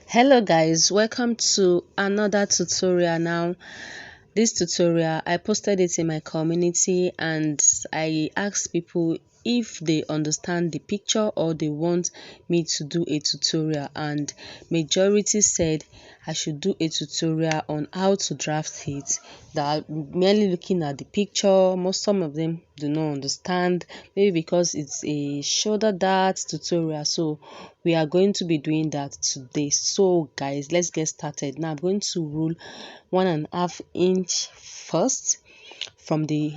Hello guys, welcome to another tutorial. Now this tutorial I posted it in my community and I asked people if they understand the picture or they want me to do a tutorial, and majority said I should do a tutorial on how to draft it. That merely looking at the picture, some of them do not understand, maybe because it's a shoulder dart tutorial. So we are going to be doing that today. So guys, let's get started. Now I'm going to rule 1.5 inch first from the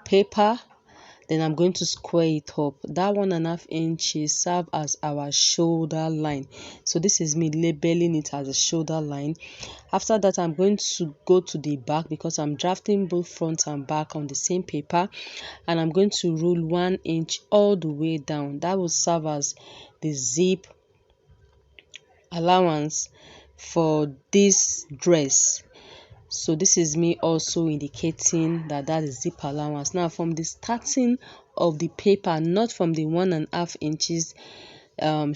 paper, then I'm going to square it up. That 1.5 inches serve as our shoulder line. So this is me labeling it as a shoulder line. After that, I'm going to go to the back because I'm drafting both front and back on the same paper, and I'm going to rule 1 inch all the way down. That will serve as the zip allowance for this dress. So this is me also indicating that is zip allowance. Now from the starting of the paper, not from the 1.5 inches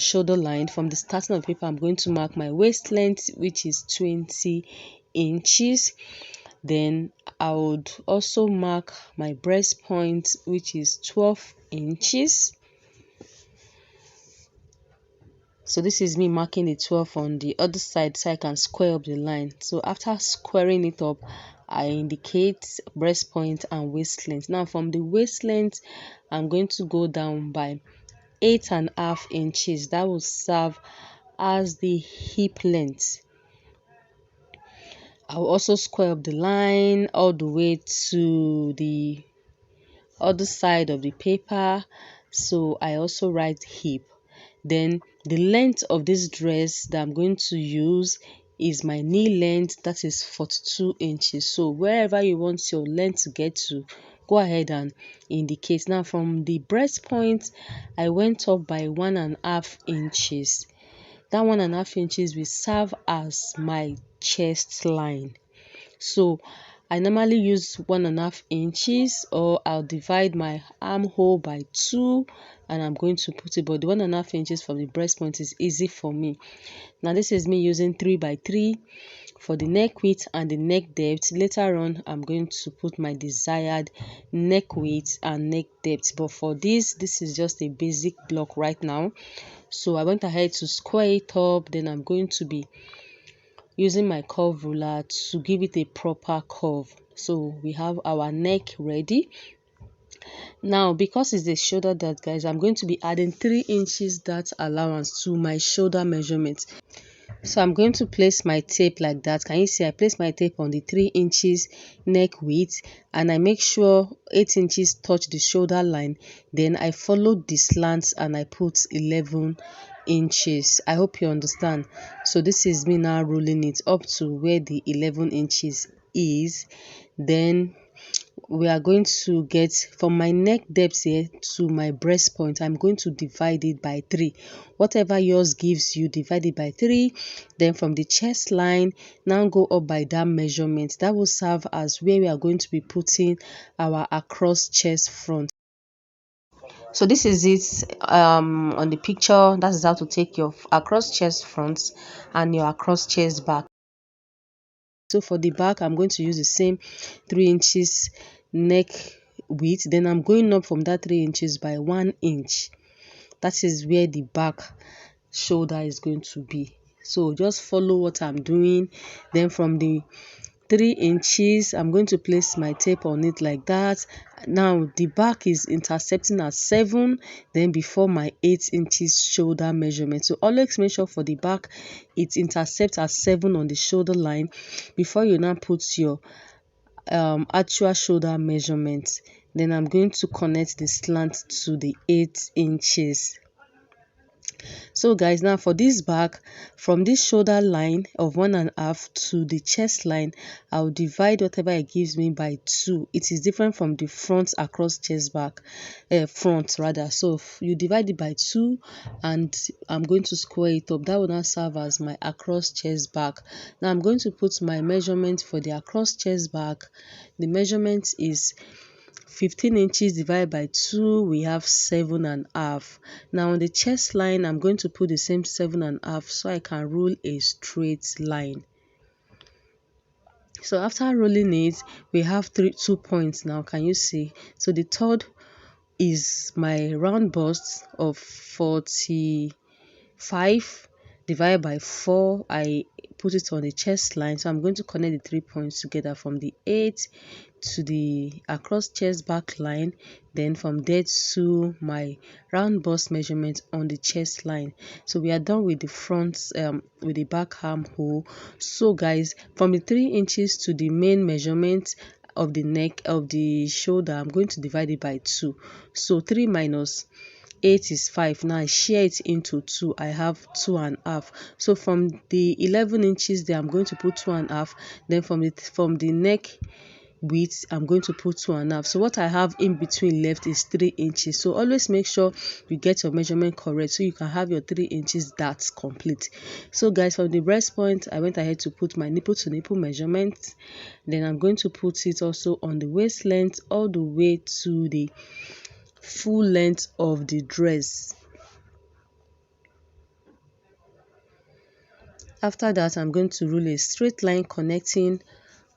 shoulder line, from the starting of the paper, I'm going to mark my waist length, which is 20 inches. Then I would also mark my breast point, which is 12 inches. So this is me marking the 12 on the other side so I can square up the line. So after squaring it up, I indicate breast point and waist length. Now from the waist length, I'm going to go down by 8.5 inches. That will serve as the hip length. I will also square up the line all the way to the other side of the paper. So I also write hip. Then the length of this dress that I'm going to use is my knee length, that is 42 inches. So wherever you want your length to get to, go ahead and indicate. Now from the breast point, I went up by 1.5 inches. That 1.5 inches will serve as my chest line. So I normally use 1.5 inches, or I'll divide my armhole by 2 and I'm going to put it, but the 1.5 inches from the breast point is easy for me. Now this is me using 3x3 for the neck width and the neck depth. Later on I'm going to put my desired neck width and neck depth, but for this is just a basic block right now. So I went ahead to square it up. Then I'm going to be using my curve ruler to give it a proper curve. So we have our neck ready. Now because it's a shoulder dart, guys, I'm going to be adding 3 inches dart allowance to my shoulder measurement. So I'm going to place my tape like that. Can you see? I place my tape on the 3 inches neck width and I make sure 8 inches touch the shoulder line. Then I follow the slants and I put 11 inches. I hope you understand. So this is me now rolling it up to where the 11 inches is. Then we are going to get from my neck depth here to my breast point. I'm going to divide it by 3. Whatever yours gives you, divide it by 3. Then from the chest line, now go up by that measurement. That will serve as where we are going to be putting our across chest front. So this is it on the picture. That is how to take your across chest front and your across chest back. So for the back, I'm going to use the same 3 inches neck width. Then I'm going up from that 3 inches by 1 inch. That is where the back shoulder is going to be. So just follow what I'm doing. Then from the 3 inches, I'm going to place my tape on it like that. Now the back is intercepting at 7, then before my 8 inches shoulder measurement. So always make sure for the back it intercepts at 7 on the shoulder line before you now put your actual shoulder measurement. Then I'm going to connect the slant to the 8 inches. So guys, now for this back, from this shoulder line of 1.5 to the chest line, I'll divide whatever it gives me by 2. It is different from the front across chest back, front rather. So you divide it by 2 and I'm going to square it up. That will now serve as my across chest back. Now I'm going to put my measurement for the across chest back. The measurement is 15 inches divided by 2, we have 7.5. Now on the chest line, I'm going to put the same 7.5 so I can rule a straight line. So after rolling it, we have 2 points now. Can you see? So the third is my round bust of 45 divided by 4. I put it on the chest line, so I'm going to connect the 3 points together from the 8 to the across chest back line, then from there to my round bust measurement on the chest line. So we are done with the front with the back armhole. So guys, from the 3 inches to the main measurement of the neck of the shoulder, I'm going to divide it by 2. So 3 minus 8 is 5. Now I share it into 2. I have 2.5. So from the 11 inches there, I'm going to put 2.5. Then from the neck width, I'm going to put 2.5. So what I have in between left is 3 inches. So always make sure you get your measurement correct so you can have your 3 inches that's complete. So guys, from the breast point, I went ahead to put my nipple to nipple measurement. Then I'm going to put it also on the waist length all the way to the full length of the dress. After that, I'm going to rule a straight line connecting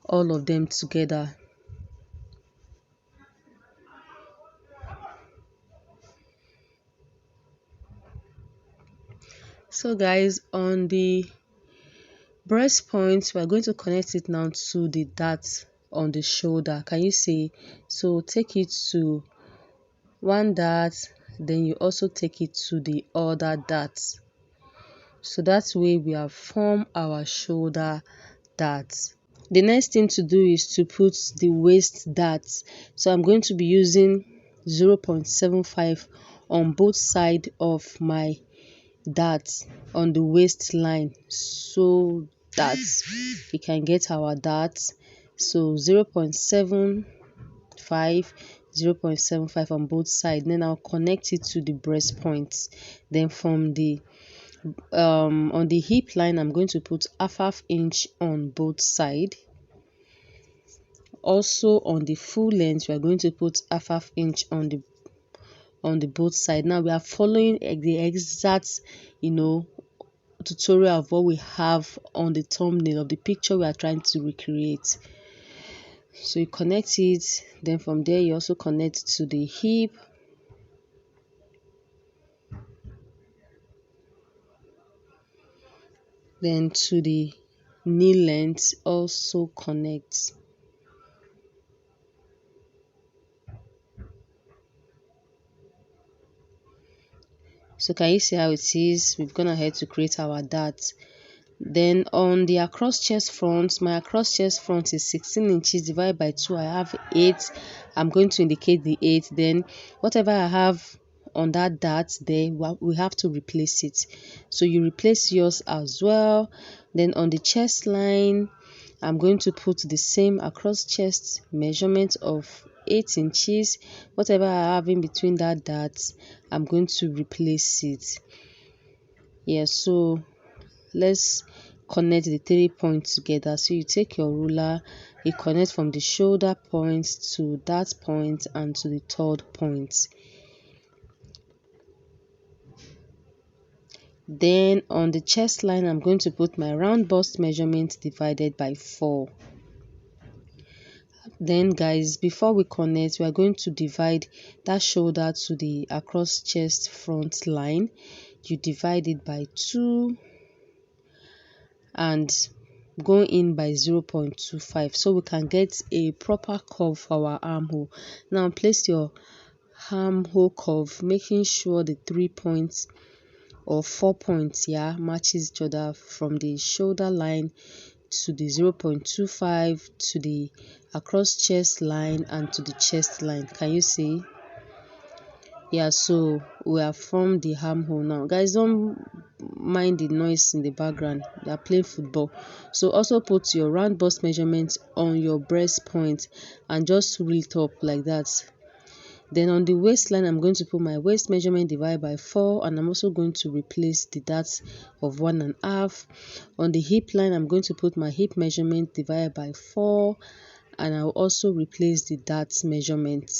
all of them together. So guys, on the breast point, we are going to connect it now to the dart on the shoulder. Can you see? So take it to one dart, then you also take it to the other dart. So that's way we have formed our shoulder dart. The next thing to do is to put the waist dart. So I'm going to be using 0.75 on both sides of my dart on the waistline so that we can get our dart. So 0.75 0.75 on both sides. Then I'll connect it to the breast point. Then from the on the hip line, I'm going to put half inch on both sides. Also on the full length, we are going to put half inch on the both side. Now we are following the exact tutorial of what we have on the thumbnail of the picture we are trying to recreate. So you connect it, then from there you also connect to the hip. Then to the knee length also connect. So can you see how it is? We've gone ahead to create our dart. Then on the across chest front, my across chest front is 16 inches divided by 2. I have 8. I'm going to indicate the 8. Then whatever I have on that dart there, we have to replace it. So you replace yours as well. Then on the chest line, I'm going to put the same across chest measurement of 8 inches. Whatever I have in between that dart, I'm going to replace it. Yeah, so let's connect the 3 points together. So you take your ruler, you connect from the shoulder point to that point and to the third point. Then on the chest line, I'm going to put my round bust measurement divided by 4. Then guys, before we connect, we are going to divide that shoulder to the across chest front line. You divide it by 2 and go in by 0.25 so we can get a proper curve for our armhole. Now place your armhole curve, making sure the 3 points or 4 points matches each other from the shoulder line to the 0.25 to the across chest line and to the chest line. Can you see? Yeah, so we have formed the armhole. Now guys, don't mind the noise in the background, they are playing football. So also put your round bust measurement on your breast point and just rule it up like that. Then on the waistline, I'm going to put my waist measurement divided by 4, and I'm also going to replace the darts of 1.5. On the hip line, I'm going to put my hip measurement divided by 4 and I'll also replace the dart measurement.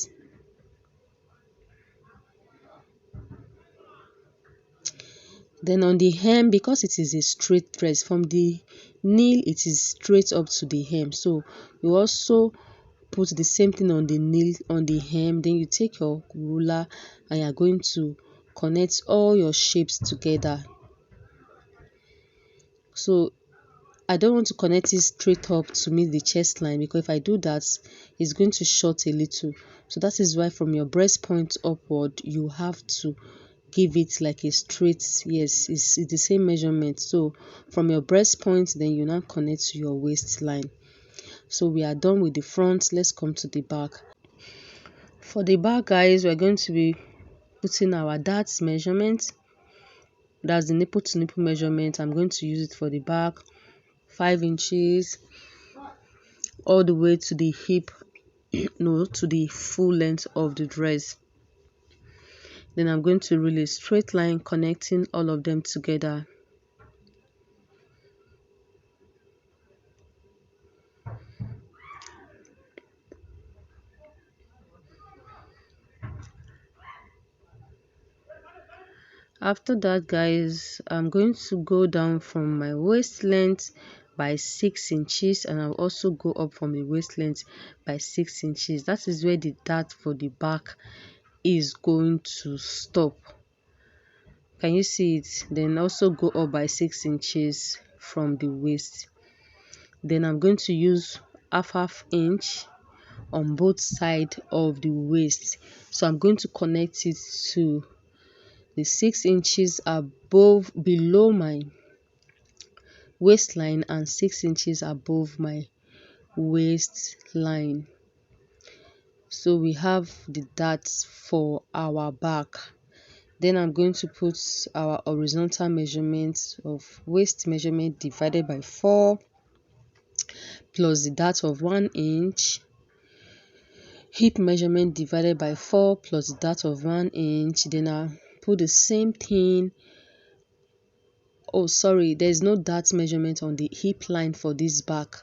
Then on the hem, because it is a straight dress, from the nail it is straight up to the hem, so you also put the same thing on the nail, on the hem. Then you take your ruler and you are going to connect all your shapes together. So I don't want to connect it straight up to meet the chest line, because if I do that, it's going to short a little. So that is why from your breast point upward, you have to give it like a straight, yes, it's the same measurement. So from your breast point, then you now connect to your waistline. So we are done with the front. Let's come to the back. For the back, guys, we're going to be putting our darts measurement. That's the nipple to nipple measurement. I'm going to use it for the back, 5 inches, all the way to the hip, no, to the full length of the dress. Then I'm going to rule a straight line connecting all of them together. After that, guys, I'm going to go down from my waist length by 6 inches, and I'll also go up from the waist length by 6 inches. That is where the dart for the back is going to stop. Can you see it? Then also go up by 6 inches from the waist. Then I'm going to use half inch on both sides of the waist. So I'm going to connect it to the 6 inches above, below my waistline, and 6 inches above my waistline. So we have the darts for our back. Then I'm going to put our horizontal measurement of waist measurement divided by 4 plus the dart of 1 inch, hip measurement divided by 4 plus the dart of 1 inch. Then I'll put the same thing. Oh, sorry, there's no dart measurement on the hip line for this back.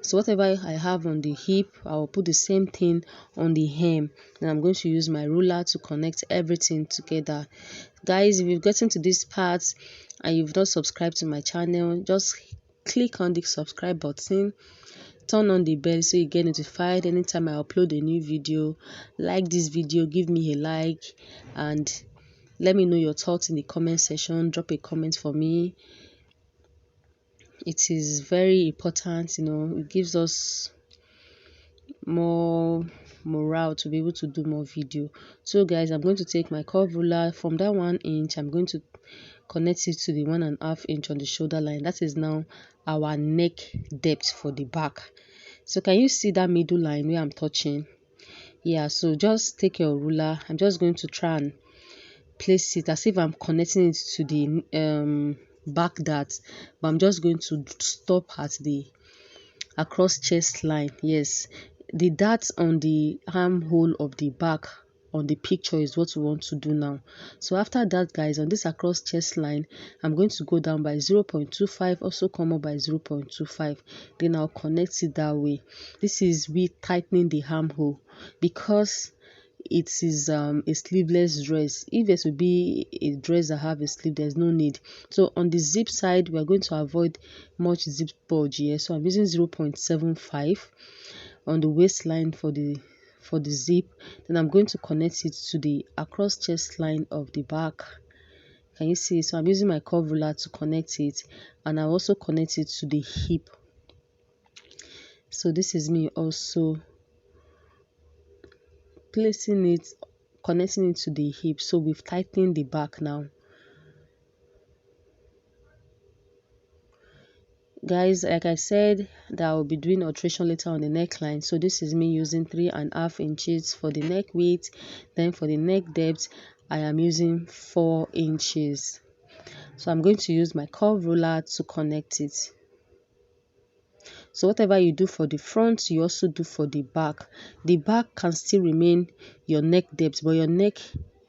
So whatever I have on the hip, I will put the same thing on the hem. And I'm going to use my ruler to connect everything together. Guys, if you've gotten to this part and you've not subscribed to my channel, just click on the subscribe button, turn on the bell so you get notified anytime I upload a new video. Like this video, give me a like, and let me know your thoughts in the comment section. Drop a comment for me. It is very important, it gives us more morale to be able to do more video. So guys, I'm going to take my curve ruler from that 1 inch. I'm going to connect it to the 1.5 inch on the shoulder line. That is now our neck depth for the back. So can you see that middle line where I'm touching? Yeah, so just take your ruler. I'm just going to try and place it as if I'm connecting it to the back dart, but I'm just going to stop at the across chest line. Yes, the dart on the armhole of the back on the picture is what we want to do now. So after that, guys, on this across chest line, I'm going to go down by 0.25, also come up by 0.25. Then I'll connect it that way. This is with tightening the armhole, because it is a sleeveless dress. If it would be a dress that have a sleeve, there's no need. So on the zip side, we are going to avoid much zip bulge here, so I'm using 0.75 on the waistline for the zip. Then I'm going to connect it to the across chest line of the back. Can you see? So I'm using my curve ruler to connect it, and I also connect it to the hip. So this is me also placing it, connecting it to the hip. So we've tightened the back now. Guys, like I said, that I will be doing alteration later on the neckline. So this is me using 3.5 inches for the neck width. Then for the neck depth, I am using 4 inches. So I'm going to use my curve ruler to connect it. So whatever you do for the front, you also do for the back. The back can still remain your neck depth, but your neck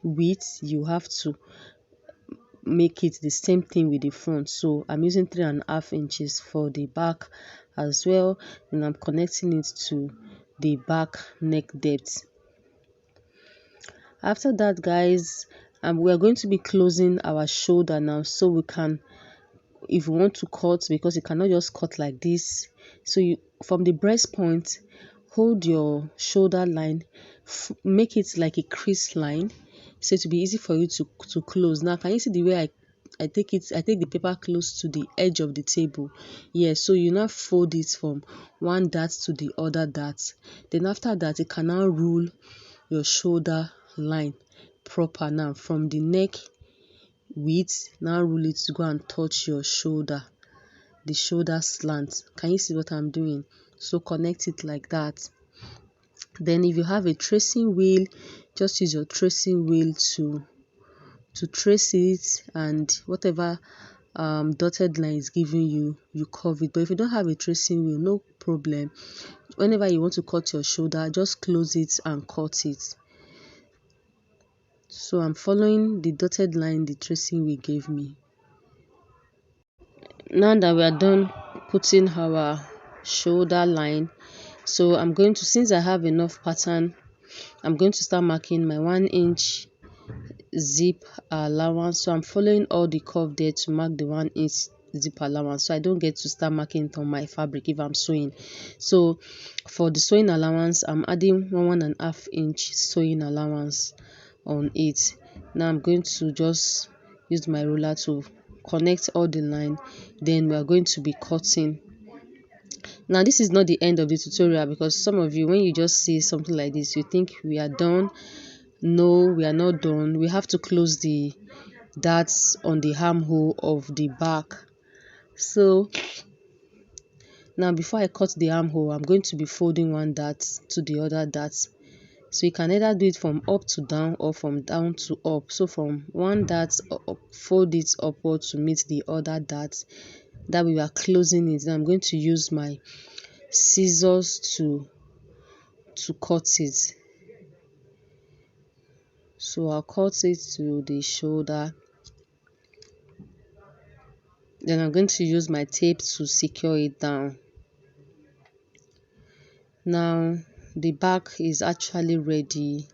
width, you have to make it the same thing with the front. So I'm using 3.5 inches for the back as well, and I'm connecting it to the back neck depth. After that, guys, we are going to be closing our shoulder now, so we can, if you want to cut, because you cannot just cut like this, so you, from the breast point, hold your shoulder line, make it like a crease line, so it will be easy for you to close. Now can you see the way I take it? I take the paper close to the edge of the table. Yeah, so you now fold it from one dart to the other dart. Then after that, you can now rule your shoulder line proper. Now from the neck width, now rule it to go and touch your shoulder, the shoulder slant. Can you see what I'm doing? So connect it like that. Then if you have a tracing wheel, just use your tracing wheel to trace it, and whatever dotted line is giving you, you curve it. But if you don't have a tracing wheel, no problem. Whenever you want to cut your shoulder, just close it and cut it. So I'm following the dotted line the tracing wheel gave me. Now that we are done putting our shoulder line, so I'm going to, since I have enough pattern, I'm going to start marking my 1-inch zip allowance. So I'm following all the curve there to mark the 1-inch zip allowance, so I don't get to start marking it on my fabric if I'm sewing. So for the sewing allowance, I'm adding 1.5-inch sewing allowance on it. Now I'm going to just use my ruler to connect all the line, then we are going to be cutting. Now this is not the end of the tutorial, because some of you, when you just see something like this, you think we are done. No, we are not done. We have to close the darts on the armhole of the back. So now before I cut the armhole, I'm going to be folding one dart to the other dart. So you can either do it from up to down or from down to up. So from one dart up, fold it upward to meet the other dart. That we are closing it. Now I'm going to use my scissors to cut it. So I'll cut it to the shoulder. Then I'm going to use my tape to secure it down. Now the back is actually ready.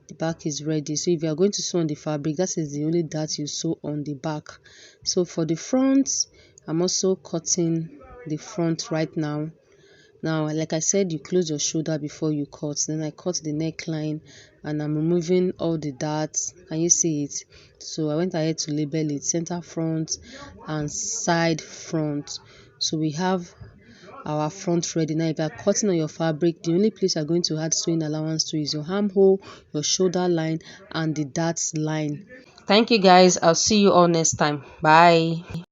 The back is ready. So if you are going to sew on the fabric, that is the only dart you sew on the back. So for the front, I'm also cutting the front right now. Now, like I said, you close your shoulder before you cut. Then I cut the neckline, and I'm removing all the darts. Can you see it? So I went ahead to label it center front and side front. So we have our front ready. Now if you are cutting on your fabric, the only place you are going to add sewing allowance to is your armhole, your shoulder line, and the darts line. Thank you guys. I'll see you all next time. Bye.